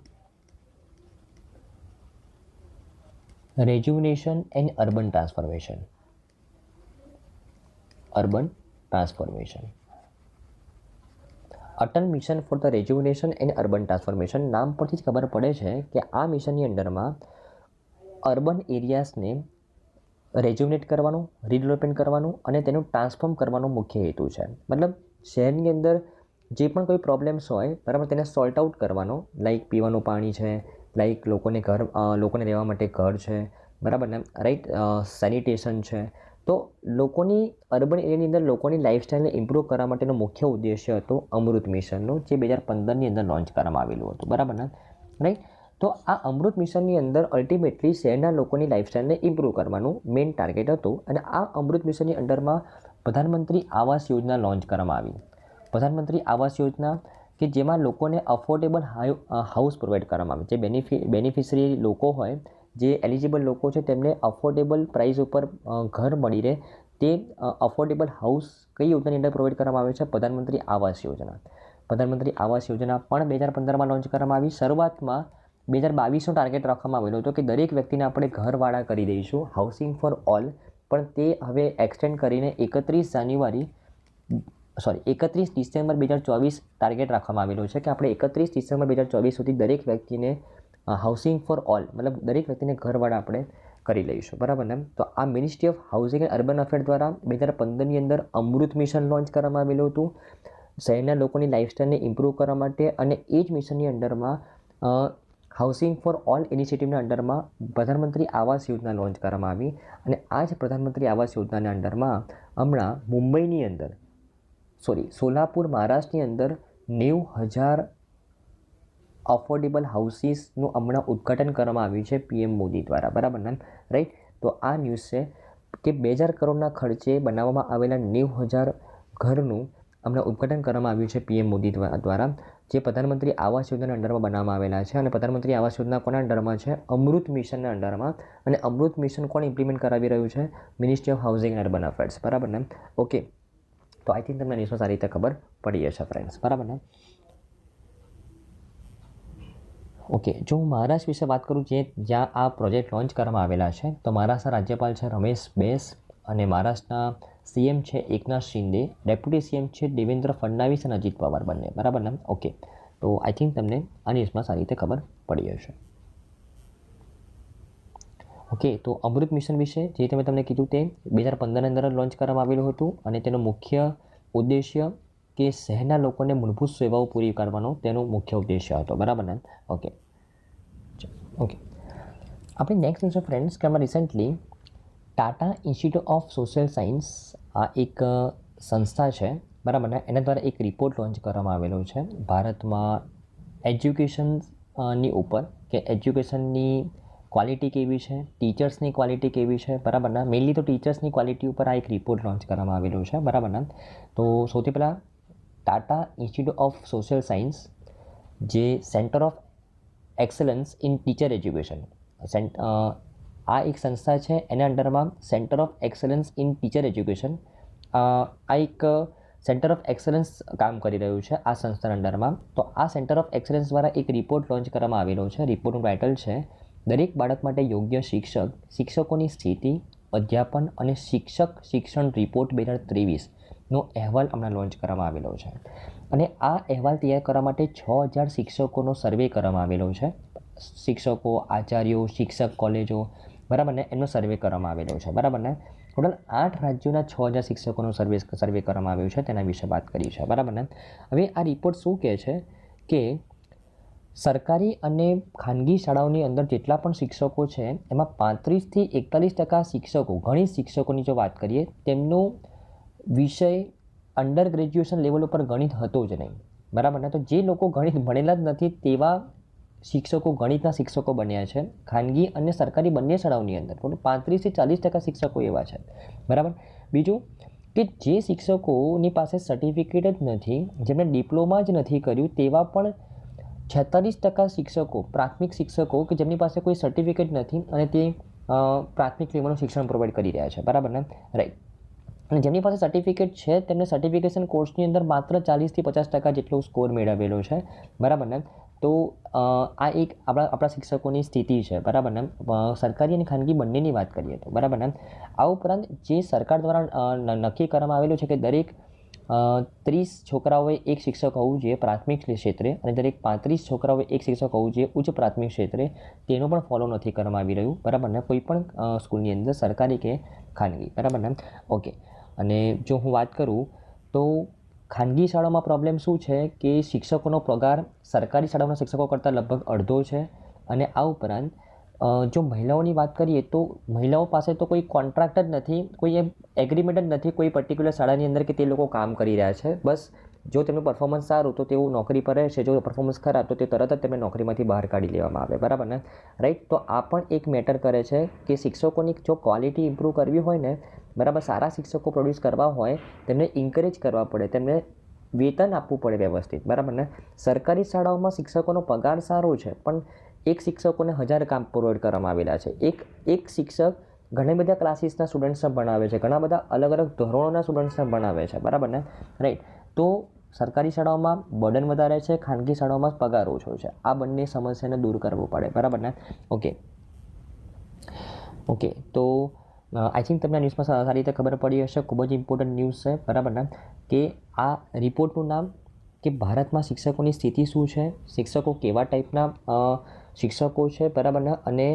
rejuvenation and urban transformation. Atal mission for the rejuvenation and urban transformation નામ પરથી જ ખબર પડે છે કે આ મિશનની અંડરમાં અર્બન એરિયાસને રેજ્યુનેટ કરવાનું, રીડેવલપમેન્ટ કરવાનું અને તેનું ટ્રાન્સફોર્મ કરવાનો મુખ્ય હેતુ છે. મતલબ શહેરની અંદર જે પણ કોઈ પ્રોબ્લેમ્સ હોય બરાબર તેને સોલ્ટ આઉટ કરવાનો, લાઈક પીવાનું પાણી છે, લાઈક લોકોને રહેવા માટે ઘર છે, બરાબર ને, રાઈટ, સેનિટેશન છે. તો લોકોની અર્બન એરિયાની અંદર લોકોની લાઈફસ્ટાઈલને ઇમ્પ્રૂવ કરવા માટેનો મુખ્ય ઉદ્દેશ્ય હતો અમૃત મિશનનું, જે 2015ની અંદર લોન્ચ કરવામાં આવેલું હતું, બરાબર ને, રાઈટ. તો આ અમૃત મિશનની અંદર અલ્ટિમેટલી શહેરના લોકોની લાઈફસ્ટાઈલને ઇમ્પ્રૂવ કરવાનું મેઇન ટાર્ગેટ હતું. અને આ અમૃત મિશનની અંડરમાં પ્રધાનમંત્રી આવાસ યોજના લોન્ચ કરવામાં આવી. પ્રધાનમંત્રી આવાસ યોજના કે જેમાં લોકોને અફોર્ડેબલ હાઉસ પ્રોવાઈડ કરવામાં આવે. જે બેનિફિશરી લોકો હોય, જે એલિજિબલ લોકો છે, તેમને અફોર્ડેબલ પ્રાઇસ ઉપર ઘર મળી રહે તે અફોર્ડેબલ હાઉસ કઈ યોજનાની અંદર પ્રોવાઈડ કરવામાં આવે છે? પ્રધાનમંત્રી આવાસ યોજના. પ્રધાનમંત્રી આવાસ યોજના પણ 2015માં લોન્ચ કરવામાં આવી. શરૂઆતમાં 2022નો ટાર્ગેટ રાખવામાં આવેલો હતો કે દરેક વ્યક્તિને આપણે ઘરવાળા કરી દઈશું, હાઉસિંગ ફોર ઓલ. પણ તે હવે એક્સટેન્ડ કરીને 31 ડિસેમ્બર 2024 ટાર્ગેટ રાખવામાં આવેલો છે કે આપણે 31 ડિસેમ્બર 2024 સુધી દરેક વ્યક્તિને હાઉસિંગ ફોર ઓલ, મતલબ દરેક વ્યક્તિને ઘરવાળા આપણે કરી લઈશું, બરાબર ને. તો આ ministry of housing and urban affair દ્વારા 2015ની અંદર અમૃત મિશન લોન્ચ કરવામાં આવેલું હતું શહેરના લોકોની લાઈફસ્ટાઈલને ઇમ્પ્રૂવ કરવા માટે. અને એ જ મિશનની અંડરમાં હાઉસિંગ ફોર ઓલ ઇનિશિયેટિવના અંડરમાં પ્રધાનમંત્રી આવાસ યોજના લોન્ચ કરવામાં આવી. અને આ જ પ્રધાનમંત્રી આવાસ યોજનાના અંડરમાં હમણાં સોલાપુર મહારાષ્ટ્રની અંદર 90,000 અફોર્ડેબલ હાઉસીસનું હમણાં ઉદ્ઘાટન કરવામાં આવ્યું છે PM મોદી દ્વારા, બરાબર ને, રાઈટ. તો આ ન્યૂઝ છે કે 2,000 કરોડના ખર્ચે બનાવવામાં આવેલા 90,000 ઘરનું હમણાં ઉદ્ઘાટન કરવામાં આવ્યું છે PM મોદી દ્વારા, જે પ્રધાનમંત્રી આવાસ યોજનાના અંડરમાં બનાવવામાં આવેલા છે. અને પ્રધાનમંત્રી આવાસ યોજના કોના અંડરમાં છે? અમૃત મિશનના અંડરમાં. અને અમૃત મિશન કોણ ઇમ્પ્લિમેન્ટ કરાવી રહ્યું છે? Ministry of housing and urban affairs, બરાબર ને. ઓકે, તો આઈ થિંક તમને ન્યૂઝમાં સારી રીતે ખબર પડી હશે ફ્રેન્ડ્સ, બરાબર ને. ઓકે, જો હું મહારાષ્ટ્ર વિશે વાત કરું, જ્યાં આ પ્રોજેક્ટ લોન્ચ કરવામાં આવેલા છે, તો મહારાષ્ટ્રના રાજ્યપાલ છે રમેશ બેસ, અને મહારાષ્ટ્રના CM છે એકનાથ શિંદે, ડેપ્યુટી CM છે દેવેન્દ્ર ફડણવીસ અને અજીત પવાર બંને, બરાબર ને. ઓકે, તો આઈ થિંક તમને આ ન્યૂઝમાં સારી રીતે ખબર પડી હશે. ઓકે, તો અમૃત મિશન વિશે જે તમને કીધું તે 2015ની અંદર લોન્ચ કરવામાં આવેલું હતું. અને તેનો મુખ્ય ઉદ્દેશ્ય કે શહેરના લોકોને મૂળભૂત સેવાઓ પૂરી કરવાનો તેનો મુખ્ય ઉદ્દેશ્ય હતો, બરાબર ને. ઓકે, આપણે નેક્સ્ટ જોઈશું ફ્રેન્ડ્સ કે આમાં recently Tata institute of social science આ એક સંસ્થા છે, બરાબર ને, એના દ્વારા એક રિપોર્ટ લોન્ચ કરવામાં આવેલો છે ભારતમાં એજ્યુકેશનની ઉપર, કે એજ્યુકેશનની ક્વોલિટી કેવી છે, ટીચર્સની ક્વોલિટી કેવી છે, બરાબર ને. મેઇનલી તો ટીચર્સની ક્વોલિટી ઉપર આ એક રિપોર્ટ લોન્ચ કરવામાં આવેલો છે, બરાબર ને. તો સૌથી પહેલાં Tata institute of social science, જે centre of excellence in teacher education, આ એક સંસ્થા છે. એના અંડરમાં centre of excellence in teacher education, આ એક સેન્ટર ઓફ એક્સલન્સ કામ કરી રહ્યું છે આ સંસ્થાના અંડરમાં. તો આ સેન્ટર ઓફ એક્સલન્સ દ્વારા એક રિપોર્ટ લોન્ચ કરવામાં આવેલો છે. રિપોર્ટનું ટાઇટલ છે દરેક બાળક માટે યોગ્ય શિક્ષકોની સ્થિતિ, અધ્યાપન અને શિક્ષણ રિપોર્ટ 2023નો અહેવાલ હમણાં લોન્ચ કરવામાં આવેલો છે. અને આ અહેવાલ તૈયાર કરવા માટે 6,000 શિક્ષકોનો સર્વે કરવામાં આવેલો છે. શિક્ષકો, આચાર્યો, શિક્ષક કોલેજો, બરાબર ને, એમનો સર્વે કરવામાં આવેલો છે, બરાબર ને. ટોટલ 8 રાજ્યોના 6,000 શિક્ષકોનો સર્વે કરવામાં આવ્યો છે, તેના વિશે વાત કરી છે, બરાબર ને. હવે આ રિપોર્ટ શું કહે છે કે સરકારી અને ખાનગી શાળાઓની અંદર જેટલા પણ શિક્ષકો છે એમાં 35થી 41% શિક્ષકો, ગણિત શિક્ષકોની જો વાત કરીએ, તેમનો વિષય અંડર ગ્રેજ્યુએશન લેવલ ઉપર ગણિત હતો જ નહીં, બરાબર ને. તો જે લોકો ગણિત ભણેલા જ નથી તેવા શિક્ષકો ગણિતના શિક્ષકો બન્યા છે ખાનગી અને સરકારી બંને શાળાઓની અંદર. 35થી 40% શિક્ષકો એવા છે, બરાબર. બીજું કે જે શિક્ષકોની પાસે સર્ટિફિકેટ જ નથી, જેમણે ડિપ્લોમા જ નથી કર્યું, તેવા પણ 46% શિક્ષકો, પ્રાથમિક શિક્ષકો કે જેમની પાસે કોઈ સર્ટિફિકેટ નથી અને તે પ્રાથમિક લેવલનું શિક્ષણ પ્રોવાઈડ કરી રહ્યા છે, બરાબર ને, રાઈટ. અને જેમની પાસે સર્ટિફિકેટ છે તેમને સર્ટિફિકેશન કોર્સની અંદર માત્ર 40થી 50% જેટલો સ્કોર મેળવેલો છે, બરાબર ને. તો આ એક આપણા શિક્ષકોની સ્થિતિ છે, બરાબર ને, સરકારી અને ખાનગી બંનેની વાત કરીએ તો, બરાબર ને. આ ઉપરાંત જે સરકાર દ્વારા નક્કી કરવામાં આવેલું છે કે દરેક 30 છોકરાઓએ એક શિક્ષક હોવું જોઈએ પ્રાથમિક ક્ષેત્રે, અને દરેક 35 છોકરાઓએ એક શિક્ષક હોવું જોઈએ ઉચ્ચ પ્રાથમિક ક્ષેત્રે, તેનું પણ ફોલો નથી કરવામાં આવી રહ્યું, બરાબર ને, કોઈ પણ સ્કૂલની અંદર, સરકારી કે ખાનગી, બરાબર ને. ઓકે, અને જો હું વાત કરું તો ખાનગી શાળામાં પ્રોબ્લેમ શું છે કે શિક્ષકોનો પગાર સરકારી શાળાઓના શિક્ષકો કરતાં લગભગ અડધો છે. અને આ ઉપરાંત જો મહિલાઓની વાત કરીએ તો મહિલાઓ પાસે તો કોઈ કોન્ટ્રાક્ટ જ નથી, કોઈ એમ એગ્રીમેન્ટ જ નથી કોઈ પર્ટિક્યુલર શાળાની અંદર કે તે લોકો કામ કરી રહ્યા છે. બસ જો તેમનું પરફોર્મન્સ સારું તો તેઓ નોકરી પર રહેશે, જો પરફોર્મન્સ ખરાબ તો તે તરત જ તેમને નોકરીમાંથી બહાર કાઢી લેવામાં આવે, બરાબર ને, રાઈટ. તો આ પણ એક મેટર કરે છે કે શિક્ષકોની જો ક્વોલિટી ઇમ્પ્રૂવ કરવી હોય ને, બરાબર, સારા શિક્ષકો પ્રોડ્યુસ કરવા હોય તેમને ઇન્કરેજ કરવા પડે, તેમને વેતન આપવું પડે વ્યવસ્થિત, બરાબર ને. સરકારી શાળાઓમાં શિક્ષકોનો પગાર સારો છે પણ એક શિક્ષકોને 1000 કામ પ્રોવાઈડ કરવામાં આવેલા છે. એક શિક્ષક ઘણા બધા ક્લાસીસના સ્ટુડન્ટ્સને ભણાવે છે, ઘણા બધા અલગ અલગ ધોરણોના સ્ટુડન્ટ્સને ભણાવે છે, બરાબર ને, રાઈટ. તો સરકારી શાળાઓમાં બર્ડન વધારે છે, ખાનગી શાળાઓમાં પગાર ઓછો છે. આ બંને સમસ્યાને દૂર કરવું પડે, બરાબર ને. ઓકે તો આઈ થિંક તમને ન્યૂઝમાં સારી રીતે ખબર પડી હશે. ખૂબ જ ઇમ્પોર્ટન્ટ ન્યૂઝ છે, બરાબર ને, કે આ રિપોર્ટનું નામ કે ભારતમાં શિક્ષકોની સ્થિતિ શું છે, શિક્ષકો કેવા ટાઈપના શિક્ષકો છે, બરાબર ને. અને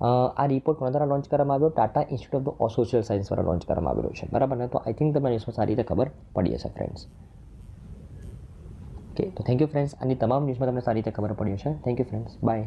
આ રિપોર્ટ કોના દ્વારા લોન્ચ કરવામાં આવ્યો? Tata institute of social science દ્વારા લોન્ચ કરવામાં આવેલો છે, બરાબર ને. તો આઈ થિંક તમને ન્યૂઝમાં સારી રીતે ખબર પડી હશે ફ્રેન્ડ્સ. ઓકે તો થેન્ક યુ ફ્રેન્ડ્સ. આની તમામ ન્યૂઝમાં તમને સારી રીતે ખબર પડી હશે. Thank you friends, by.